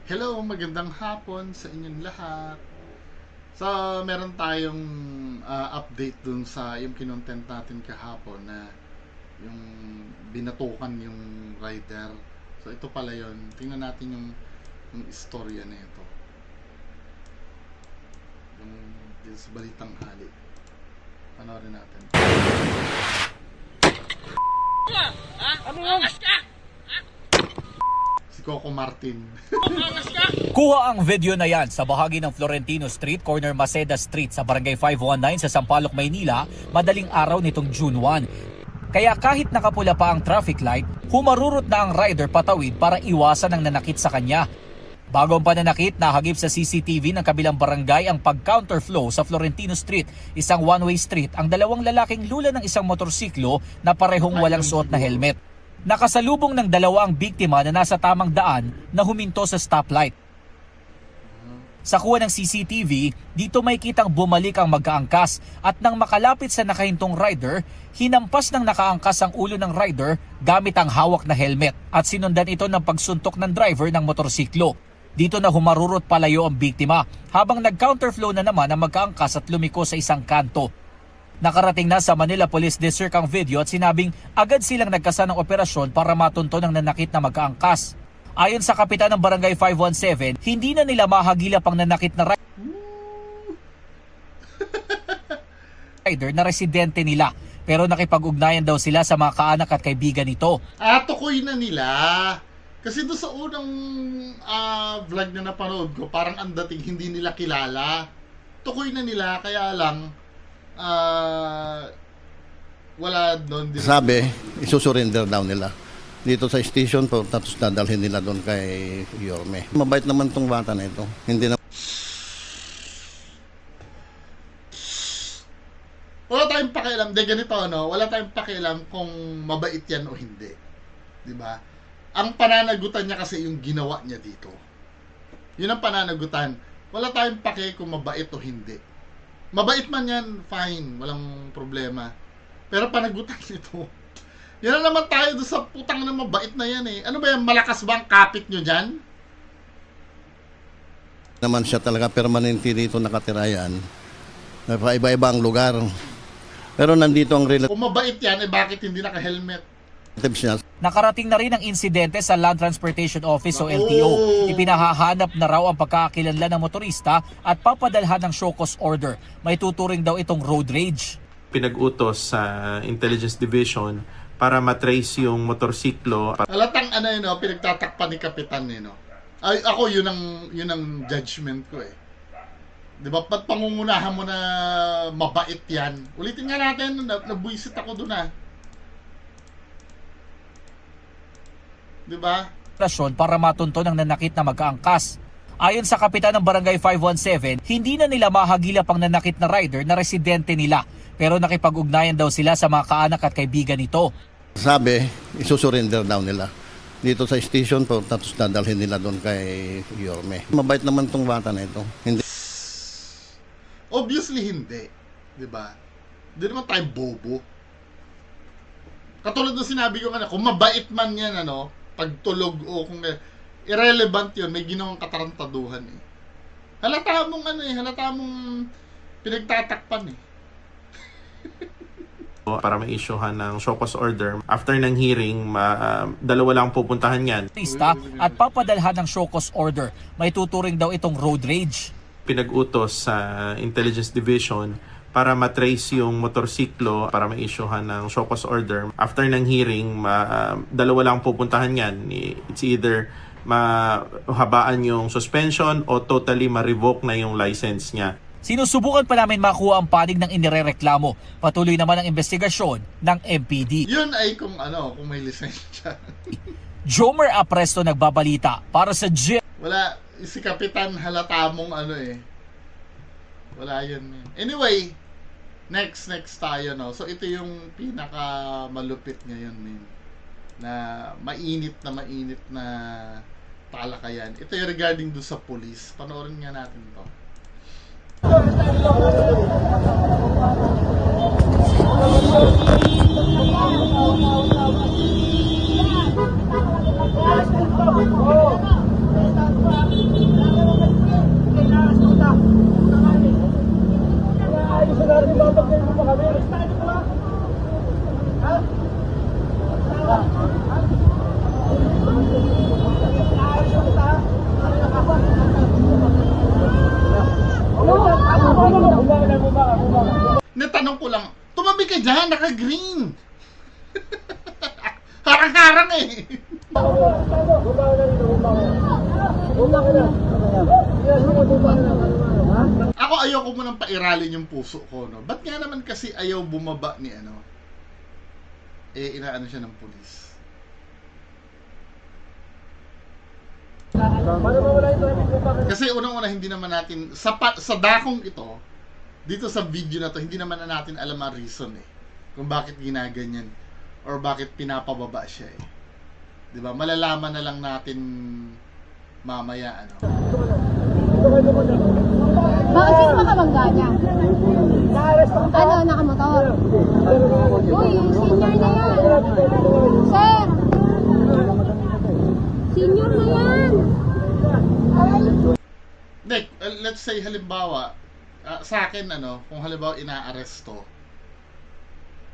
Hello, magandang hapon sa inyong lahat. So, meron tayong update dun sa yung kinontent natin kahapon na yung binatukan yung rider. So, ito pala yon. Tingnan natin yung istorya na ito. Yung sa balitang hali. Panoorin natin. Si Coco Martin. Kuha ang video na yan sa bahagi ng Florentino Street, corner Maceda Street sa Barangay 519 sa Sampaloc, Maynila, madaling araw nitong June 1. Kaya kahit nakapula pa ang traffic light, humarurot na ang rider patawid para iwasan ang nanakit sa kanya. Bago ang pananakit, nahagip sa CCTV ng kabilang barangay ang pag-counterflow sa Florentino Street, isang one-way street, ang dalawang lalaking lula ng isang motorsiklo na parehong walang suot na helmet. Nakasalubong ng dalawa ang biktima na nasa tamang daan na huminto sa stoplight. Sa kuha ng CCTV, dito may kitang bumalik ang magkaangkas at nang makalapit sa nakahintong rider, hinampas ng nakaangkas ang ulo ng rider gamit ang hawak na helmet at sinundan ito ng pagsuntok ng driver ng motorsiklo. Dito na humarurot palayo ang biktima habang nag-counterflow na naman ang magkaangkas at lumiko sa isang kanto. Nakarating na sa Manila Police District ang video at sinabing agad silang nagkasa ng operasyon para matunton ang nanakit na magkaangkas. Ayon sa kapitan ng Barangay 517, hindi na nila mahagilap ang nanakit na rider na residente nila, pero nakipag-ugnayan daw sila sa mga kaanak at kaibigan nito. Tukoy na nila. Kasi doon sa unang vlog na napanood ko, parang ang dating hindi nila kilala. Tukoy na nila, kaya lang wala doon. Sabi, isusurrender daw nila dito sa station po, tapos dadalhin nila doon kay Yorme. Mabait naman tong bata na ito. Hindi na wala tayong pakialam, ganito ano, wala tayong pakialam kung mabait yan o hindi. 'Di ba? Ang pananagutan niya kasi yung ginawa niya dito. Yun ang pananagutan. Wala tayong paki kung mabait o hindi. Mabait man yan, fine, walang problema. Pero panagutan nito. Yan na naman tayo doon sa putang na mabait na yan eh. Ano ba yan, malakas ba ang kapit nyo dyan? naman siya talaga permanente dito nakatira yan. Iba-iba ang lugar. Pero nandito ang relative Kung mabait yan, eh bakit hindi naka-helmet? niya. Nakarating na rin ang insidente sa Land Transportation Office o LTO. Ipinahahanap na raw ang pagkakakilanlan ng motorista at papadalhan ng show cause order. May tuturing daw itong road rage. Pinag-utos sa Intelligence Division para matrace yung motorsiklo. Halatang ano yun, no? Pinagtatakpan ni Kapitan eh, no? Ay, ako, yun ang judgment ko eh. Di ba? Ba't pangungunahan mo na mabait yan? Ulitin nga natin, nabuisit ako dun ah. Di ba? Para matunton ang nanakit na magkaangkas. Ayon sa kapitan ng Barangay 517, hindi na nila mahagilap ang nanakit na rider na residente nila, pero nakipag-ugnayan daw sila sa mga kaanak at kaibigan nito. Sabi, isusurrender daw nila dito sa station po, tapos dadalhin nila doon kay Yorme. Mabait naman tong bata na ito. Hindi. Obviously hindi. Di ba? Hindi naman tayo bobo. Katulad ng sinabi ko kung mabait man yan, ano, pagtulog o kung irrelevant yun, may ginawang katarantaduhan eh. Halata mong pinagtatakpan eh. Para ma-issuehan ng show cause order. After ng hearing, dalawa lang pupuntahan yan. At papadalhan ng show cause order. May tuturing daw itong road rage. Pinag-utos sa Intelligence Division para matrace yung motorsiklo para ma-issuehan ng show cause order. After ng hearing, dalawa lang pupuntahan yan. It's either mahabaan yung suspension o totally ma-revoke na yung license niya. Sinusubukan pa namin makuha ang panig ng inirereklamo. Patuloy naman ang investigasyon ng MPD. Yun ay kung may lisensya. Jomer Apresto nagbabalita para sa Wala, si Kapitan halata mong wala yun. Anyway, next tayo, no. So ito yung pinaka malupit ngayon, min. Na mainit na talakayan. Ito yung regarding do sa police. Panoorin nga natin to. tanong ko lang, tumabi ka dyan, naka-green. Harang-harang eh. Ako ayoko mo nang pairalin yung puso ko, no? Ba't nga naman kasi ayaw bumaba ni ano? Inaano siya ng pulis. Kasi unang-una hindi naman natin sa dakong ito, dito sa video na to, hindi naman na natin alam ang reason eh. Kung bakit ginaganyan or bakit pinapababa siya eh. 'Di ba? Malalaman na lang natin mamaya ano. Bakit sino makabangga niya? Ano, nakamotor? Uy, senior na yan. Sir! Senior na yan. Nick, let's say halimbawa, sa akin ano, kung halimbawa inaaresto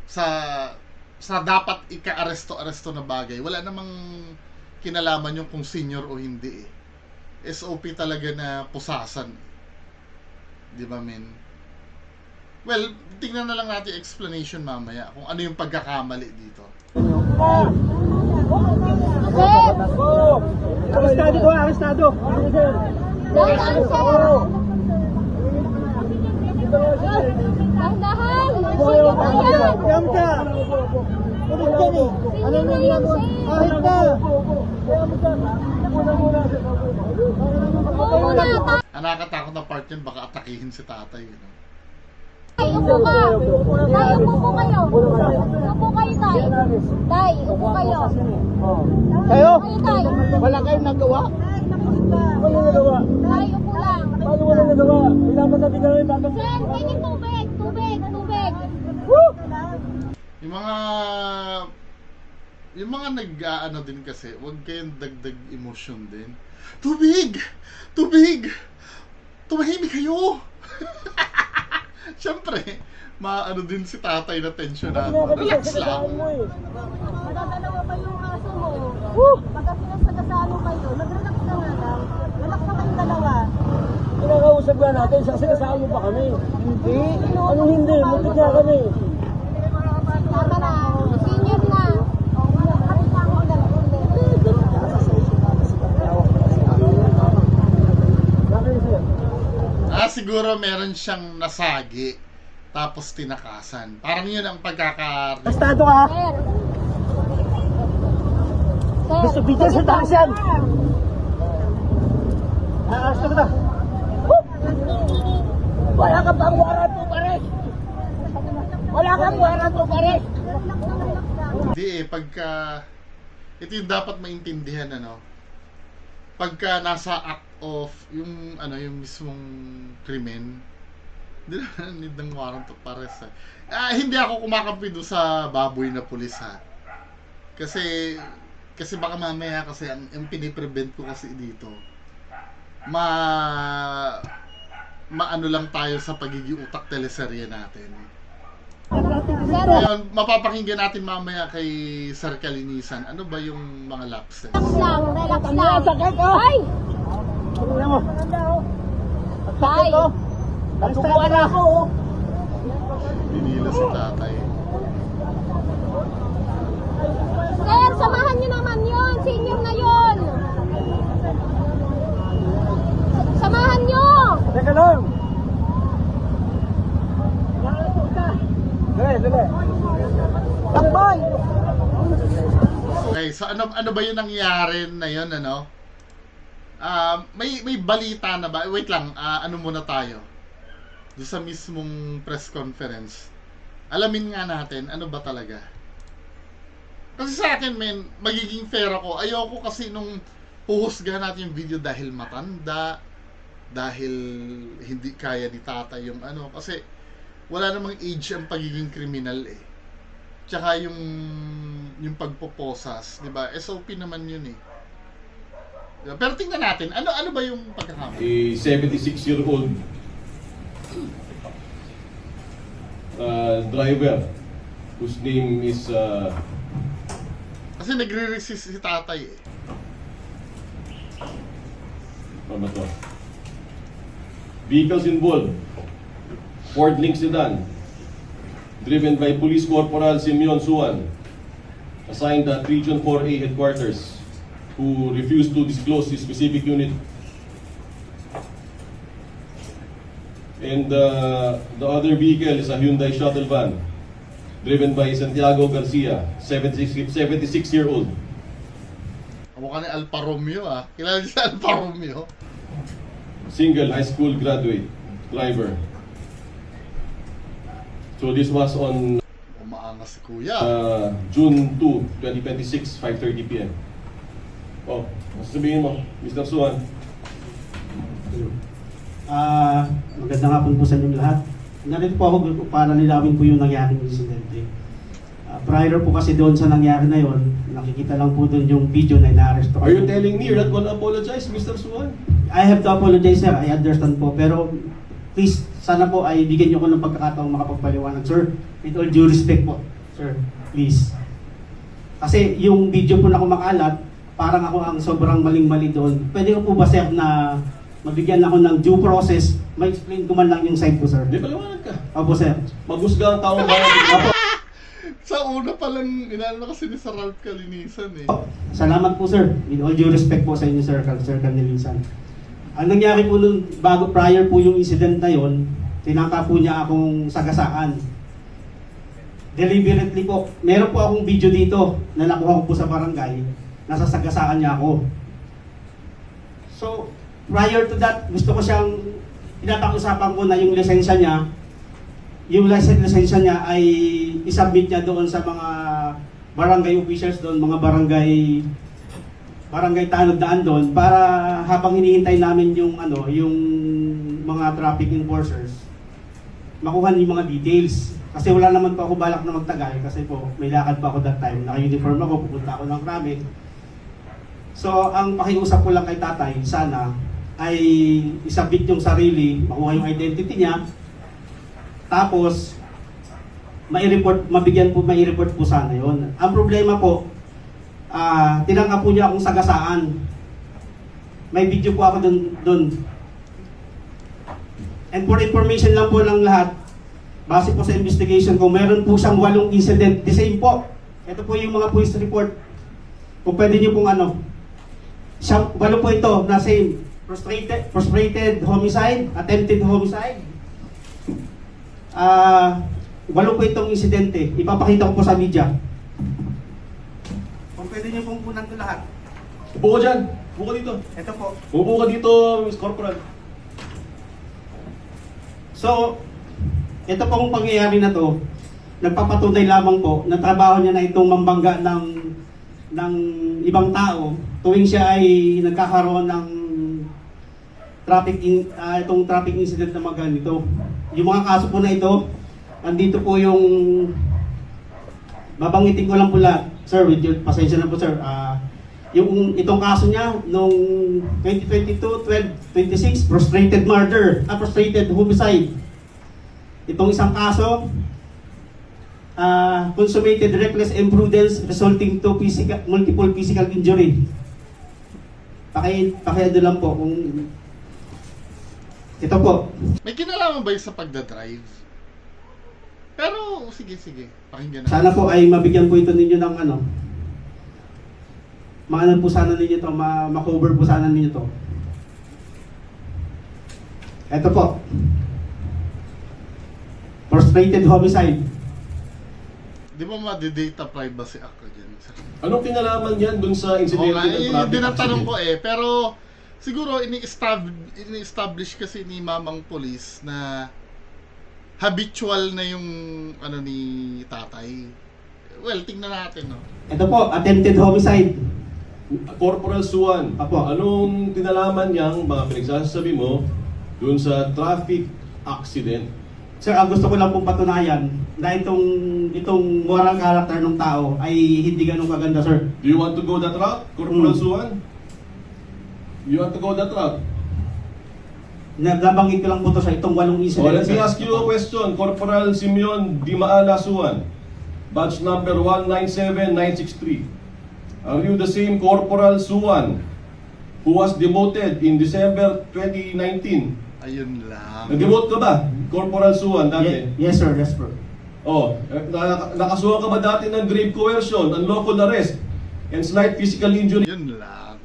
sa dapat ika-aresto na bagay, wala namang kinalaman yung kung senior o hindi eh. SOP talaga na pusasan. Di ba, men? Well, tingnan na lang natin explanation mamaya kung ano yung pagkakamali dito. Sir! Arestado ko, arestado. Dahan, sir! Dahan! Senior na yan. Diyan ka. Ulit dyan eh. Ano na ginagawa? Kahit na. Ang nakakatakot na part yun, baka atakihin si tatay. You know? Tay, upo ka. Tay, upo po kayo. Upo kayo, tay. Tay, upo kayo. Kayo? Kayo, tay. Wala kayong nagawa? Wala nagawa. Tay, upo lang. Paano wala nagawa? Kailangan natin gawin babang... Sir, pwede tubig. Tubig, tubig. Yung mga nag-ano din kasi, huwag kayong dagdag emotion din. Tubig! Tubig! Tumahimik kayo! Siyempre, maano din si tatay na tensyonado. Relax lang. Madadalawa pa yung aso mo. Pagka sinasagasalo kayo, nag-relax ka nga lang. Relax na kayong dalawa. Kinakausap nga natin, sasakasama pa kami. Hindi? Anong hindi? Muntik nga kami. Tama na. Senior na. Kapit na ako dalawa. Siguro meron siyang nasagi, tapos tinakasan. Parang yun ang Arestado ka? Sir. Gusto bigyan sa taxan. Arresto ka na. Wala ka pang warrant of arrest. Wala kang warrant of arrest. Hindi eh, pagka... Ito yung dapat maintindihan, ano? Pagka nasa act of yung ano yung mismong krimen, hindi na need ng warrant of arrest. Hindi ako kumakampi doon sa baboy na pulis ha. Kasi baka mamaya kasi ang piniprevent ko kasi dito maano lang tayo sa pagiging utak teleserye natin. Ngayon, mapapakinggan natin mamaya kay Sir Kalinisan. Ano ba yung mga lapses? Relax lang. Relax lang. Ay! Tingnan mo. Tay! Nagsubuan na ako. Binila si tatay. Sir, samahan niyo naman yun. Senior na yun. Samahan niyo. Teka lang. Dali. Takboy! Okay, so ano ba yung nangyari na yun, ano? May balita na ba? Wait lang, ano muna tayo? Doon sa mismong press conference. Alamin nga natin, ano ba talaga? Kasi sa akin, men, magiging fair ako. Ayoko kasi nung huhusgahan natin yung video dahil matanda, dahil hindi kaya ni tata yung ano. Kasi wala namang age ang pagiging kriminal eh. Tsaka yung pagpoposas, di ba? SOP naman yun eh. Diba? Pero tingnan natin, ano ba yung pagkakamali? A 76-year-old driver whose name is Kasi nagre-resist si tatay eh. ano ba to? Vehicles involved: Ford Link sedan, driven by Police Corporal Simeon Suan, assigned at Region 4A headquarters, who refused to disclose his specific unit. And the other vehicle is a Hyundai shuttle van, driven by Santiago Garcia, 76-year-old. Mukha ni Alfa Romeo ah. Kilala niyo si Alfa Romeo? Single high school graduate driver. So this was on Umaangas si Kuya. June 2, 2026, 5:30 p.m. Oh, sabihin mo, Mr. Suan. Magandang hapon po sa inyong lahat. Narito po ako para nilawin po yung nangyaring insidente. Prior po kasi doon sa nangyari na yon, nakikita lang po doon yung video na ina-arrest ko. Are you telling me you're not gonna apologize, Mr. Suan? I have to apologize, sir. I understand po. Pero please, sana po ay bigyan niyo ko ng pagkakataong makapagpaliwanag, sir. With all due respect po, sir. Please. Kasi yung video po na kumakalat, parang ako ang sobrang maling-mali doon. Pwede ko po ba, sir, na mabigyan ako ng due process, ma-explain ko man lang yung side ko, sir? Di paliwanag ka. Opo, sir. Maghusga ang taong bayan. Opo. Sa una pa lang, inaalala kasi ni Sir Ralph Kalinisan eh. Salamat po, sir. With all due respect po sa inyo, Sir Canelisan. Ang nangyari po nun, prior po yung incident na yon, tinangka po niya akong sagasaan. Deliberately po. Meron po akong video dito na nakuha ko po sa barangay. Nasa sagasaan niya ako. So, prior to that, gusto ko siyang pinapag-usapan ko na yung lisensya niya. Yung lisensya niya ay isubmit niya doon sa mga barangay officials doon, mga barangay tanod daan doon, para habang hinihintay namin yung yung mga traffic enforcers makuha yung mga details. Kasi wala naman po ako balak na magtagal kasi po may lakad pa ako that time. Naka-uniform ako, pupunta ako ng Krame. So, ang pakiusap ko lang kay tatay, sana ay isubmit yung sarili, makuha yung identity niya. Tapos, mai-report po sana yon. Ang problema po, tinangka po niya akong sagasaan. May video po ako doon. And for information lang po ng lahat, base po sa investigation ko, meron po siyang 8 incident. The same po. Ito po yung mga police report. Kung pwede niyo pong 8 po ito na same. Frustrated homicide, attempted homicide. 8 po itong insidente. Ipapakita ko po sa media. Kung pwede niyo pong punan ito lahat. Upo ka dyan. Upo ka dito. Ito po. Upo ka dito, Miss Corporal. So, ito pong pangyayari na to, nagpapatunay lamang po na trabaho niya na itong mambangga ng ibang tao tuwing siya ay nagkakaroon ng itong traffic incident na mga ganito. Yung mga kaso po na ito, andito po yung babanggitin ko lang po lahat. Sir, with your pasensya na po, sir. Yung itong kaso niya noong 2022-12-26, frustrated murder, frustrated homicide. Itong isang kaso, consummated reckless imprudence resulting to multiple physical injury. Pakiado lang po kung ito po. May kinalaman ba yun sa pagdadrive? Pero, sige. Pakinggan na. Sana po ay mabigyan po ito ninyo ng maanan po sana ninyo ito, ma-cover po sana ninyo ito. Ito po. Frustrated homicide. Di ba ma-data privacy act ka dyan? Sir? Anong kinalaman yan dun sa incident Oo nga, ng yun traffic din ang tanong accident? ko pero siguro ini-establish kasi ni mamang police na habitual na yung ni tatay. Well, tingnan natin, no? Ito po, attempted homicide. Corporal Suan, Apo. anong kinalaman niyang mga pinagsasabi mo dun sa traffic accident? Sir, ang gusto ko lang pong patunayan na itong moral character ng tao ay hindi ganun kaganda, sir. Do you want to go that route, Corporal Suan? You want to go that route? Nabanggit ko lang po ito sa itong 8 Oh, incident. let me sir. ask you a question. Corporal Simeon Dimaala Suan, batch number 197963. Are you the same Corporal Suan who was demoted in December 2019? Ayun lang. Nag-demote ka ba, Corporal Suan, dati? Yes, sir. Yes, sir. Oh, nakasuhan ka ba dati ng grave coercion, unlawful arrest, and slight physical injury? Yun lang.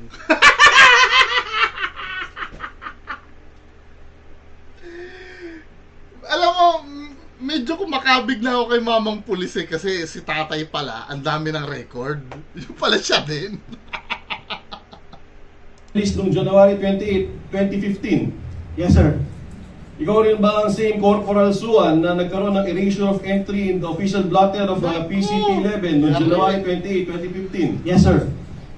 Alam mo, medyo kumakabig na ako kay mamang pulis eh, kasi si tatay pala, ang dami ng record. Yung pala siya din. Released noong January 28, 2015. Yes, sir. Ikaw rin ba ang same Corporal Suan na nagkaroon ng erasure of entry in the official blotter of PCP-11 noong January 28, 2015? Yes, sir.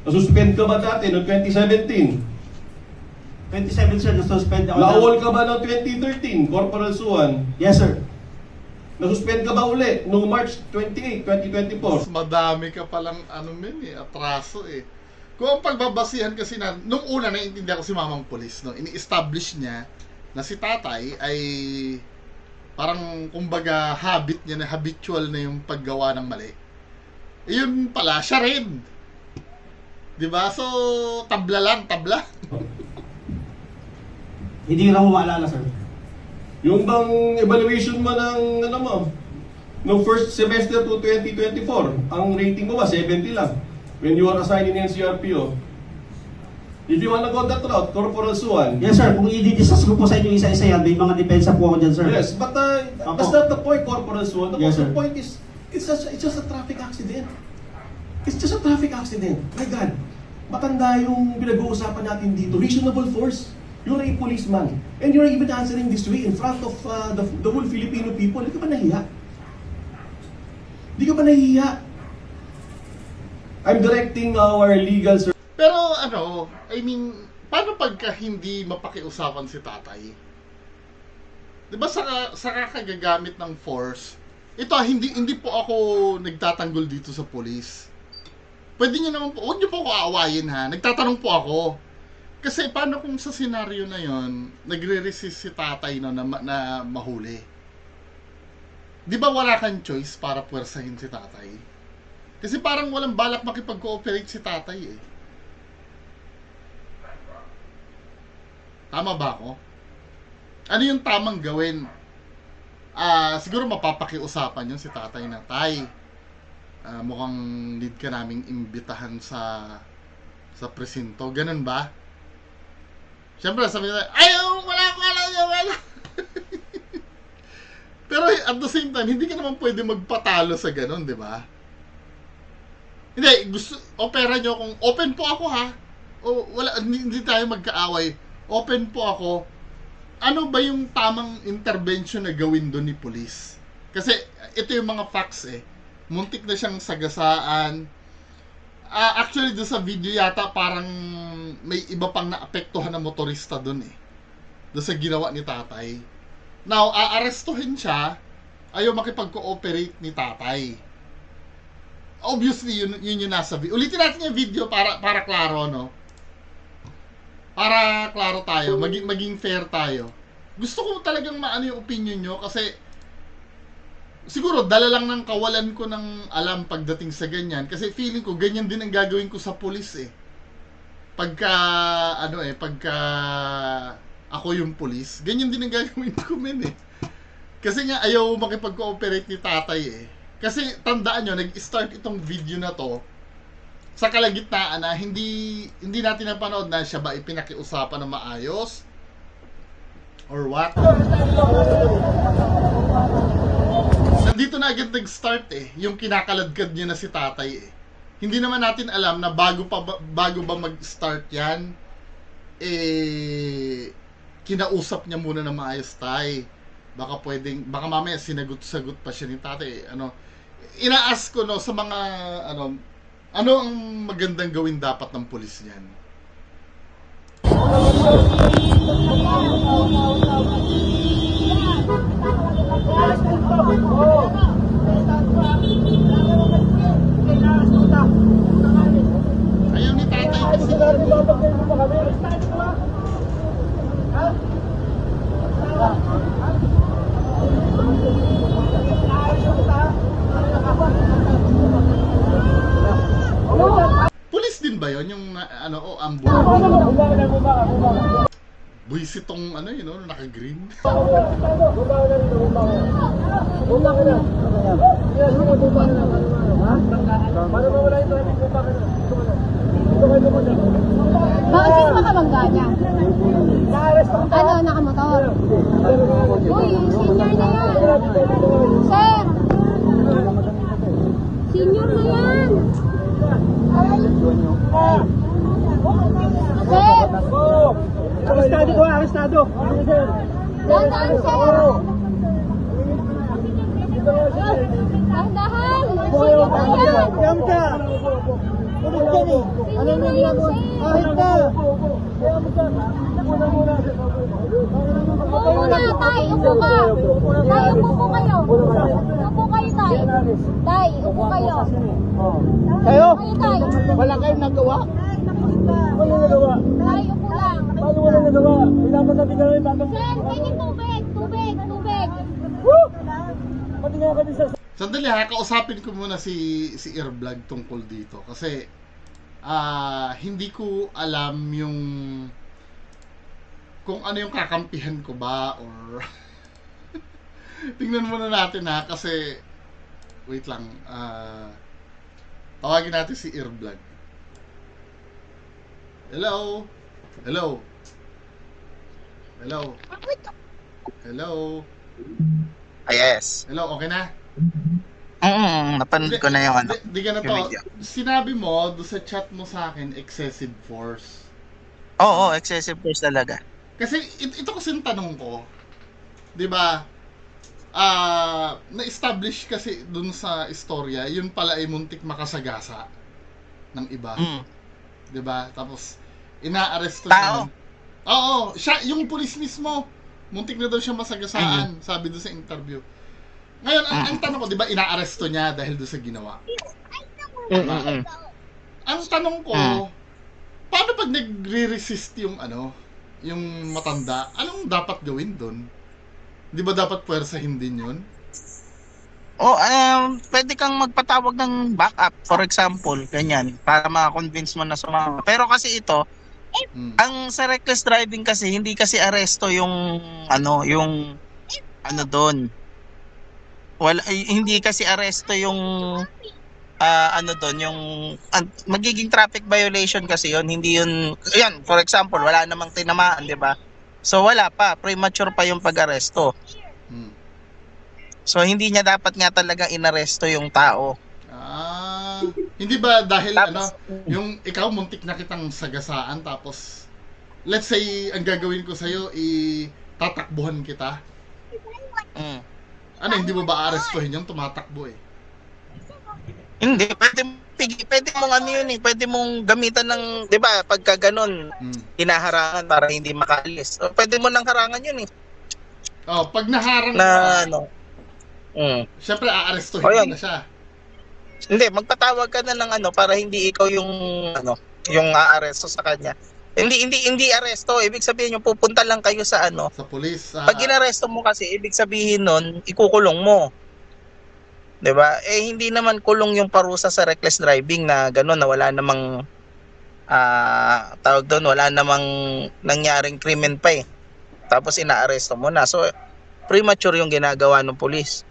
Nasuspend ka ba dati noong 2017? 27, sir, na-suspend ako. Naawol ka ba noong 2013, Corporal Suan? Yes, sir. Nasuspend ka ba uli noong March 28, 2024? Mas madami ka palang atraso eh. Kung ang pagbabasihan kasi na, nung una naiintindihan ko si mamang pulis, no, ini-establish niya na si tatay ay parang kumbaga habit niya na habitual na yung paggawa ng mali. Yun pala, siya rin. Diba? So, tabla lang, tabla. Hindi ko lang maalala, sir. Yung bang evaluation mo ng ano mo, no first semester to 2024, ang rating mo ba 70 lang when you are assigned in NCRPO? If you wanna go that route, Corporal Suan. Yes, sir. Kung i-discuss ko po sa inyo isa-isa yan, may mga depensa po ako dyan, sir. Yes, but that's not the point, Corporal Suan. Yes, The sir. point is, it's just a traffic accident. It's just a traffic accident. My God, matanda yung pinag-uusapan natin dito. Reasonable force. You're a policeman. And you're even answering this way in front of the whole Filipino people. Hindi ka ba nahiya? Hindi ka ba nahiya? I'm directing our legal service. Pero I mean, paano pagka hindi mapakiusapan si tatay? Diba sa kakagagamit ng force, ito hindi po ako nagtatanggol dito sa police. Pwede nyo naman po, huwag nyo po ako aawayin ha. Nagtatanong po ako. Kasi paano kung sa senaryo na yon nagre-resist si tatay na mahuli? Di ba wala kang choice para puwersahin si tatay? Kasi parang walang balak makipag-cooperate si tatay eh. Tama ba ako? Ano yung tamang gawin? Siguro mapapakiusapan yun si tatay na, tay, mukhang need ka naming imbitahan sa presinto. Ganun ba? Siyempre, sabi nila, wala ko alam niya, wala. Pero at the same time, hindi ka naman pwede magpatalo sa ganun, di ba? Hindi, opera nyo kung open po ako ha. O, hindi tayo magkaaway. Open po ako. Ano ba yung tamang intervention na gawin doon ni police? Kasi ito yung mga facts eh. Muntik na siyang sagasaan. Actually, doon sa video yata parang may iba pang naapektuhan na motorista doon eh. Doon sa ginawa ni tatay. Now, aarestuhin siya. Ayaw makipag-cooperate ni tatay. Obviously, yun yung nasa video. Ulitin natin yung video para klaro, no? Para klaro tayo. Maging fair tayo. Gusto ko talagang maano yung opinion nyo kasi siguro dala lang ng kawalan ko ng alam pagdating sa ganyan kasi feeling ko ganyan din ang gagawin ko sa pulis eh. Pagka ako yung pulis, ganyan din ang gagawin ko men eh. Kasi nga ayaw makipag-cooperate ni tatay eh. Kasi tandaan nyo, nag-start itong video na to sa kalagitnaan na hindi natin napanood na siya ba ipinakiusapan na maayos or what. Nandito na agad nag-start eh, yung kinakaladkad niya na si tatay eh. Hindi naman natin alam na bago ba mag-start yan, kinausap niya muna na maayos tay. Baka mamaya sinagot-sagot pa siya ni tatay. Ina-ask ko sa mga ano ang magandang gawin dapat ng pulis niyan? Ayaw ni tatay kasi. Pulis din ba yon yung ambulance? Buisit tong ano yun, no? Naka-green. Bakit sino makabangga niya? Ano, nakamotor? Uy, senior na yan. Sir! Senior na yan. Sir! Arestado ko, arestado. Dahan-dahan, sir! Dahan-dahan! Senior na yan. Diyan ka. Ulit ka ni. Ano na ginagawa? Kahit ka. Upo muna, tay. Upo ka. Tay, upo po kayo. Upo kayo, tay. Tay, upo kayo. Kayo? Kayo, tay. Wala kayong nagawa? Wala nagawa. Tay, upo lang. Paano wala nagawa? Pinapatabi ka namin batang... Sir, pwede tubig. Tubig, tubig. Pati nga kami sa... Sandali ha, kausapin ko muna si Airvlog tungkol dito. Kasi, hindi ko alam yung kung ano yung kakampihan ko ba or tingnan muna natin ha, kasi wait lang, tawagin natin si Airvlog. Hello? Hello? Hello? Hello? Yes. Hello, okay na? Napanood ko na yung ano. Di ganito, yung video. sinabi mo do sa chat mo sa akin, excessive force. Oo, excessive force talaga. Kasi ito kasi yung tanong ko. 'Di ba? Na-establish kasi dun sa istorya, yun pala ay muntik makasagasa ng iba. 'Di ba? Tapos inaaresto Tao. niya. Oo, siya yung pulis mismo. Muntik na daw siya masagasaan, sabi doon sa interview. Ngayon, ang tanong ko, 'di ba, inaaresto niya dahil doon sa ginawa. Ang tanong ko, paano pag nagre-resist yung ano, yung matanda, anong dapat gawin doon? Di ba dapat puwersahin din yun? Pwede kang magpatawag ng backup, for example, ganyan, para ma-convince mo na sumama. Pero kasi ito, ang sa reckless driving kasi, hindi kasi aresto yung doon. Hindi kasi aresto yung yung magiging traffic violation kasi yun, hindi yun, yan, for example, wala namang tinamaan, di ba? So wala pa, premature pa yung pag-aresto. So hindi niya dapat nga talaga inaresto yung tao. Hindi ba dahil Tapos, yung ikaw muntik na kitang sagasaan, tapos let's say ang gagawin ko sa'yo, tatakbuhan kita. Ano, hindi mo ba arestuhin yung tumatakbo eh? Hindi, pwede mong ano yun eh, pwede mong gamitan ng, di ba, pagka ganun, hinaharangan para hindi makaalis. So, pwede mo nang harangan yun eh. Oh, pag naharang Na, syempre aarestuhin mo na siya. Hindi, magpatawag ka na ng para hindi ikaw yung aaresto sa kanya. Hindi aresto, ibig sabihin yung pupunta lang kayo sa sa pulis. Pag inaresto mo kasi, ibig sabihin nun, ikukulong mo. 'Di ba? Hindi naman kulong yung parusa sa reckless driving na gano'n, na wala namang tawag doon, wala namang nangyaring krimen pa eh. Tapos inaaresto mo na. So premature yung ginagawa ng pulis.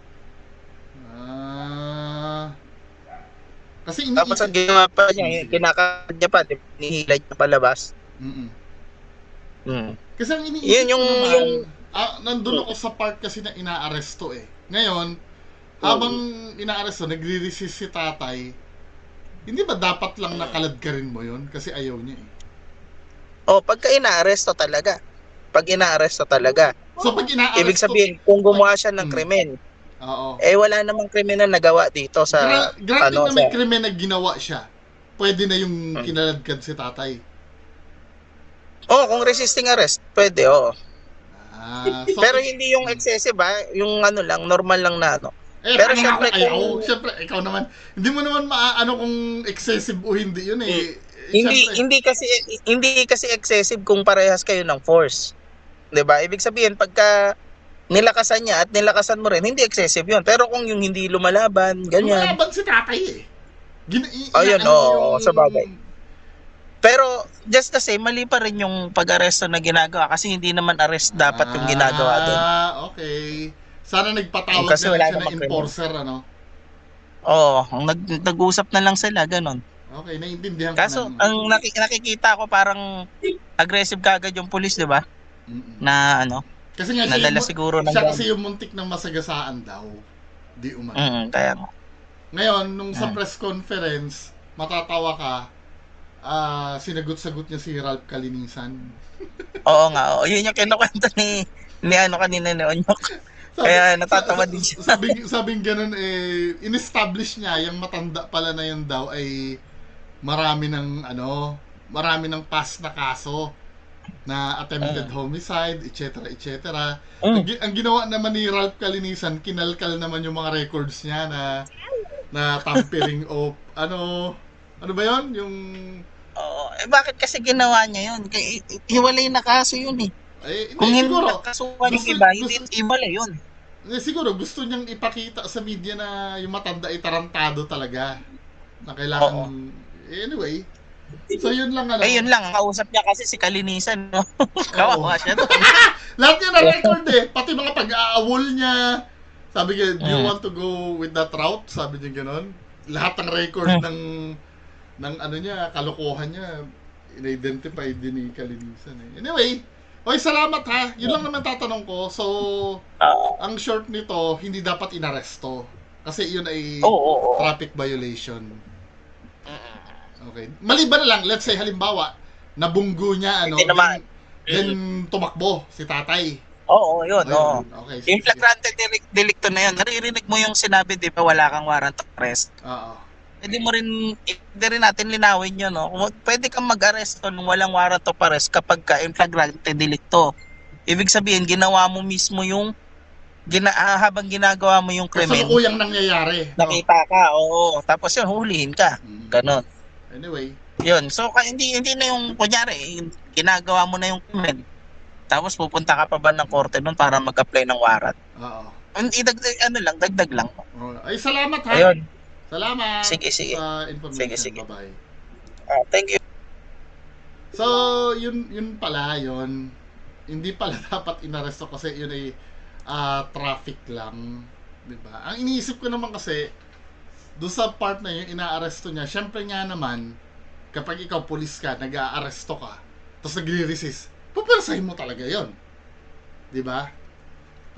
Kasi tapos ang ginawa pa niya, kinakadya pa, nihila niya palabas. Kasi ang iniisip Yun ko naman, nandun ako sa part kasi na inaaresto eh. Ngayon, habang inaaresto, nagre-resist si tatay, hindi ba dapat lang nakaladkarin mo yun? Kasi ayaw niya eh. Pagka inaaresto talaga. Pag inaaresto talaga. So pag inaaresto, ibig sabihin, kung gumawa siya ng krimen, wala namang krimen na nagawa dito sa granted na may krimen na ginawa siya, pwede na yung kinaladkad si tatay. Kung resisting arrest, pwede, oo. So, pero hindi yung excessive yung lang, normal lang na pero syempre syempre ikaw naman, hindi mo naman maaano kung excessive o hindi yun eh. Hindi kasi excessive kung parehas kayo ng force. 'Di ba? Ibig sabihin pagka nilakasan niya at nilakasan mo rin, hindi excessive 'yun. Pero kung yung hindi lumalaban, ganyan. Lumalaban si tatay eh. Sa bagay. Pero just the same, mali pa rin yung pag-aresto na ginagawa kasi hindi naman arrest dapat yung ginagawa doon. Okay. Sana nagpatawag Kasi na wala lang siya namang ng enforcer, ano? Oo, nag-usap na lang sila, ganun. Okay, naiintindihan ko Kaso, na. ang nakikita ko parang aggressive kagad yung pulis, di ba? Mm-mm. Na ano, Kasi nga nadala siya, siguro ng siya kasi yung muntik ng masagasaan daw. Di umano. kaya nga. Ngayon, nung sa press conference, matatawa ka, sinagot-sagot niya si Ralph Kalinisan. Oo nga, oo. Yun yung kinukwento ni ano kanina ni Onyok. Kaya natatawa din siya. Sabing ganun in-establish niya yung matanda pala na yun daw ay marami ng past na kaso na attempted homicide, etc. etc. Ang ginawa naman ni Ralph Kalinisan, kinalkal naman yung mga records niya na tampering of ano ba yun? Yung bakit kasi ginawa niya yun? Hiwalay na kaso yun eh. Kung hindi nakasuhan yung iba, hindi hiwalay yun. Siguro gusto niyang ipakita sa media na yung matanda ay tarantado talaga. Na kailangan anyway. So yun lang yun lang, kausap niya kasi si Kalinisan, no? Kawawa siya doon. Lahat niya na-record pati mga pag-aawol niya. Sabi niya, do you want to go with that route? Sabi niya gano'n. Lahat ng record ng ano niya, kalokohan niya, in-identify din ni Kalinisan. Anyway, salamat ha. Yun lang naman tatanong ko. So, ang short nito, hindi dapat inaresto. Kasi yun ay traffic violation. Okay. Maliban na lang, let's say halimbawa, nabunggo niya, then tumakbo si tatay. Oo, yun. Okay. Yung flagrante delicto na yun, naririnig mo yung sinabi, di ba, wala kang warrant of arrest. Hindi rin natin linawin yun, no? Pwede kang mag-arresto nung walang warrant of arrest kapag ka yung flagrante delicto. Ibig sabihin, ginawa mo mismo yung habang ginagawa mo yung krimen. So, yung nangyayari. Nakita ka, oo. Tapos yun, hulihin ka. Ganon. Anyway. Yun. So, hindi na yung, kunyari, ginagawa mo na yung krimen. Tapos pupunta ka pa ba ng korte nun para mag-apply ng warrant? Dagdag lang. Ay, salamat ha. Ayun. Salamat sige. sa information. Sige. Bye-bye. Thank you. So, yun pala yun. Hindi pala dapat inaresto kasi yun ay traffic lang. Diba? Ang iniisip ko naman kasi, doon sa part na yun, inaaresto niya, syempre nga naman, kapag ikaw pulis ka, nag-aaresto ka, tapos nagre-resist, pupersahin mo talaga yun. Diba?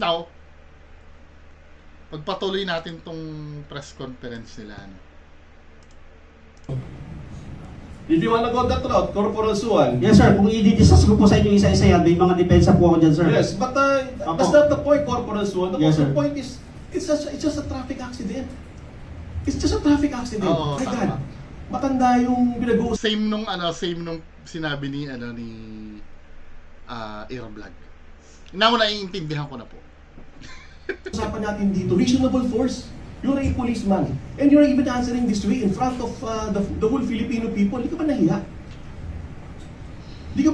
Now, pagpatuloy natin tong press conference nila. If you wanna go that route, Corporal Suan. Yes sir, kung i-discuss ko po sa inyo isa-isa yan, may mga depensa po ako dyan sir. Yes, but that's not the point, Corporal Suan. The point is, it's just a traffic accident. It's just a traffic accident. My God, matanda yung pinag-uusap. Same nung sinabi ni Aeroblog. Naiintindihan ko na po. Usapan natin dito, reasonable force. You're a policeman, and you're even answering this way in front of the whole Filipino people. Di ka ba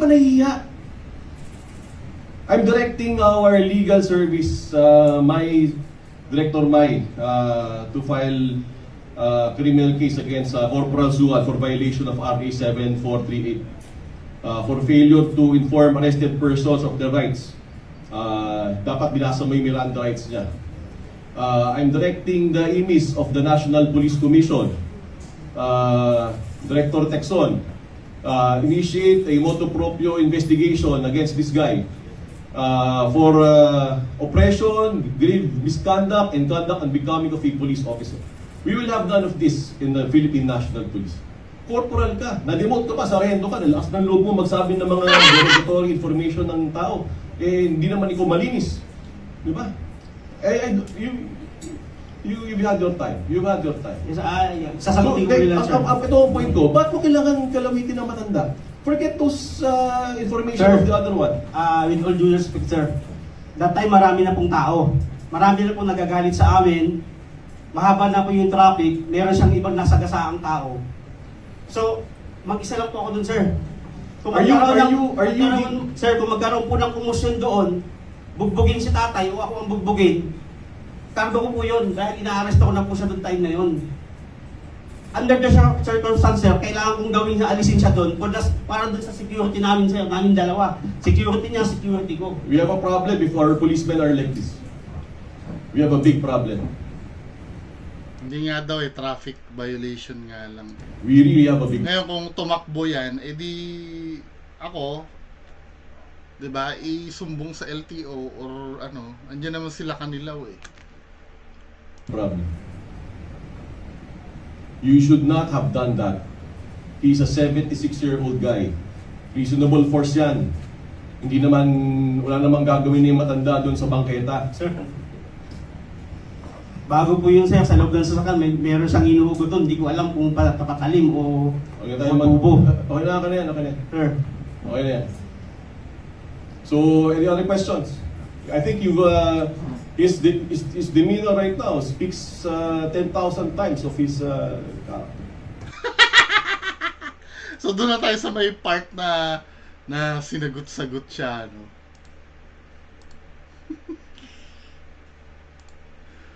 nahiya? I'm directing our legal service, Director Mai, to file criminal case against Corporal Suan for violation of RA 7438 for failure to inform arrested persons of their rights. Dapat binasa mo yung Miranda rights niya. I'm directing the IMIS of the National Police Commission, Director Texon, initiate a motu proprio investigation against this guy for oppression, grave misconduct, and conduct unbecoming of a police officer. We will have none of this in the Philippine National Police. Corporal ka, na-demote ka pa, sarendo ka, nalakas ng loob mo magsabi ng mga derogatory information ng tao. Hindi naman ikaw malinis. Di ba? You had your time. Yes, sasagutin ko nila sir. Ito ang point ko, ba't mo kailangan kalawitin ng matanda? Forget those information of the other one. With all due respect sir, that time marami na pong tao. Marami na pong nagagalit sa amin. Mahaba na po yung traffic. Meron siyang ibang nasagasaang tao. So, mag-isa lang po ako dun sir. Kung magkaroon po ng kumusyon doon, bugbugin si tatay o ako ang bugbugin, kargo ko po yun dahil ina-arrest ko na po siya doon time na yun. Under the circumstance, sir, kailangan kong gawin na alisin siya doon para doon sa security namin, sir, namin dalawa. Security niya, security ko. We have a problem if our policemen are like this. We have a big problem. Hindi nga daw traffic violation nga lang. We really have a big Ngayon kung tumakbo yan, edi ako, 'di ba, isumbong sa LTO or ano, andiyan naman sila Kanilaw eh. problem. You should not have done that. He's a 76-year-old guy. Reasonable force yan. Hindi naman, wala namang gagawin ni matanda doon sa bangketa. Sir, bago po yun, sir, sa loob ng sasakyan, meron siyang inuhugot doon. Hindi ko alam kung papatalim o Okay tayo magbubo. Okay na yan, okay na yan. Sir, Okay na yan. So, any other questions? I think you've, his demeanor right now speaks 10,000 times of his character. So doon na tayo sa may part na sinagot-sagot siya, no.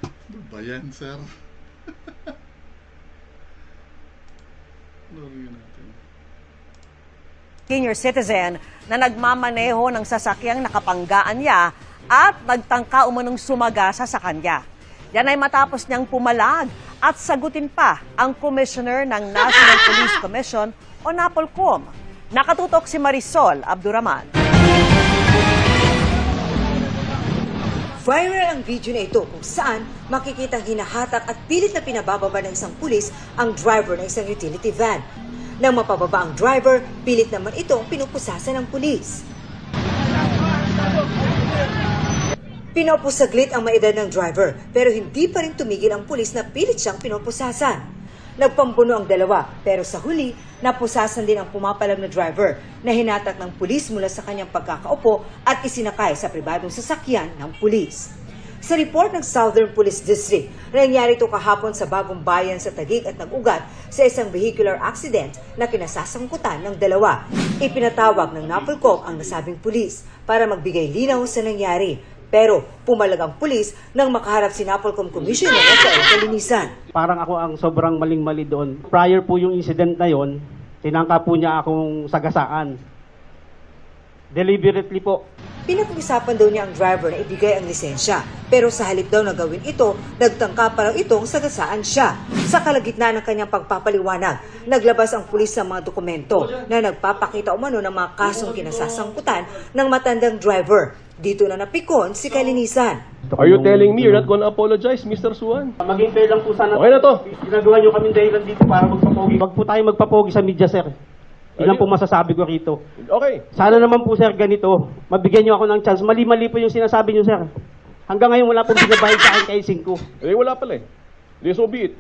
Ano ba yan, sir? Lorian natin. Senior citizen na nagmamaneho ng sasakyang nakapanggaan niya at nagtangka umanong sumagasa sa kanya. Yan ay matapos niyang pumalag at sagutin pa ang commissioner ng National Police Commission o NAPOLCOM. Nakatutok si Marisol Abduraman. Viral ang video na ito kung saan makikitang hinahatak at pilit na pinabababa ng isang pulis ang driver ng isang utility van. Nang mapababa ang driver, pilit naman itong pinupusasan ng pulis. Pinapusaglit ang maedad ng driver pero hindi pa rin tumigil ang pulis na pilit siyang pinupusasan. Nagpambuno ang dalawa pero sa huli, napusasan din ang pumapalag na driver na hinatak ng pulis mula sa kanyang pagkakaupo at isinakay sa pribadong sasakyan ng pulis. Sa report ng Southern Police District, nangyari ito kahapon sa Bagong Bayan sa Taguig at nag-ugat sa isang vehicular accident na kinasasangkutan ng dalawa. Ipinatawag ng NAPOLCOM ang nasabing pulis para magbigay linaw sa nangyari. Pero pumalag ang pulis nang makaharap si NAPOLCOM Commissioner sa kalinisan. parang ako ang sobrang maling-mali doon. Prior po yung incident na yon, tinangka po niya akong sagasaan. Deliberately po. Pinag-usapan daw niya ang driver na ibigay ang lisensya. Pero sa halip daw na gawin ito, nagtangka pa raw itong sagasaan siya. Sa kalagitnaan ng kanyang pagpapaliwanag, naglabas ang pulis ng mga dokumento na nagpapakita umano ng mga kasong kinasasangkutan ng matandang driver. Dito na napikon si kalinisan. Are you telling me you're not gonna apologize, Mr. Suwan? Maging fair lang po sana. Okay na to. Ginagawa niyo kami dahilan dito para magpapogi. Wag po tayo magpapogi sa media, sir. Ilan po masasabi ko rito. Okay. Sana naman po, sir, ganito. Mabigyan niyo ako ng chance. Mali-mali po yung sinasabi niyo, sir. Hanggang ngayon wala pong binabayad sa akin kay 5. Eh, wala pala eh. So be it.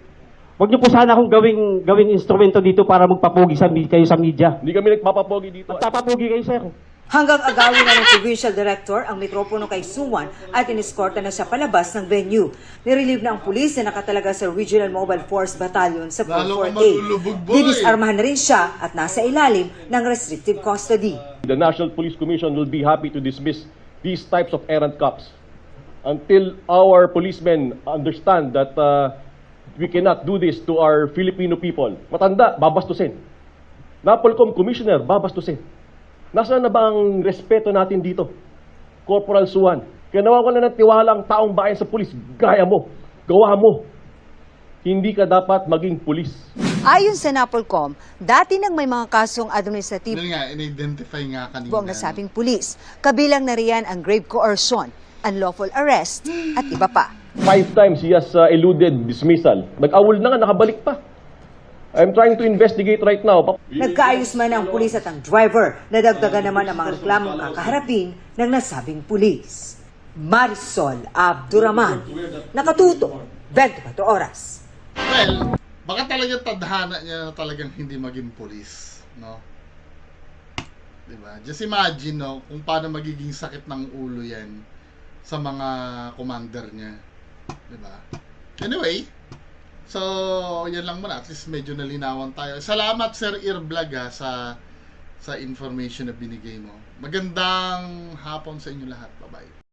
Wag niyo po sana akong gawing instrumento dito para magpapogi kayo sa media. Hindi kami nagpapapogi dito. Magpapapogi kayo, sir. Hanggang agawin na ng provincial director ang mikropono kay Suwan at iniskorta na siya palabas ng venue. Nirelieve na ang pulis na nakatalaga sa Regional Mobile Force Battalion sa 448. Didisarmahan na rin siya at nasa ilalim ng restrictive custody. The National Police Commission will be happy to dismiss these types of errant cops until our policemen understand that we cannot do this to our Filipino people. Matanda, babastusin. NAPOLCOM Commissioner, babastusin. Nasaan na ba ang respeto natin dito? Corporal Suwan, kaya nawawala ng tiwala ang taong bayan sa pulis. Gaya mo, gawa mo. Hindi ka dapat maging pulis. Ayon sa NAPOLCOM, dati nang may mga kasong administratibo Yun nga, in-identify nga kanina. ang nasabing pulis. Kabilang na riyan ang grave coercion, unlawful arrest at iba pa. 5 times he has eluded dismissal. Nag-awol na nga, nakabalik pa. I'm trying to investigate right now. Nagkaayos man ang pulis at ang driver, nadagdagan naman ang mga reklamong kakaharapin ng nasabing pulis. Marisol Abduraman, nakatuto, 24 oras. Well, baka talagang tadhana niya na talagang hindi maging pulis, no? Diba? Just imagine, no, kung paano magiging sakit ng ulo yan sa mga commander niya. Diba? Anyway, so, yan lang muna. At least medyo nalinawan tayo. Salamat, Sir Irvlag, sa information na binigay mo. Magandang hapon sa inyo lahat. Bye-bye.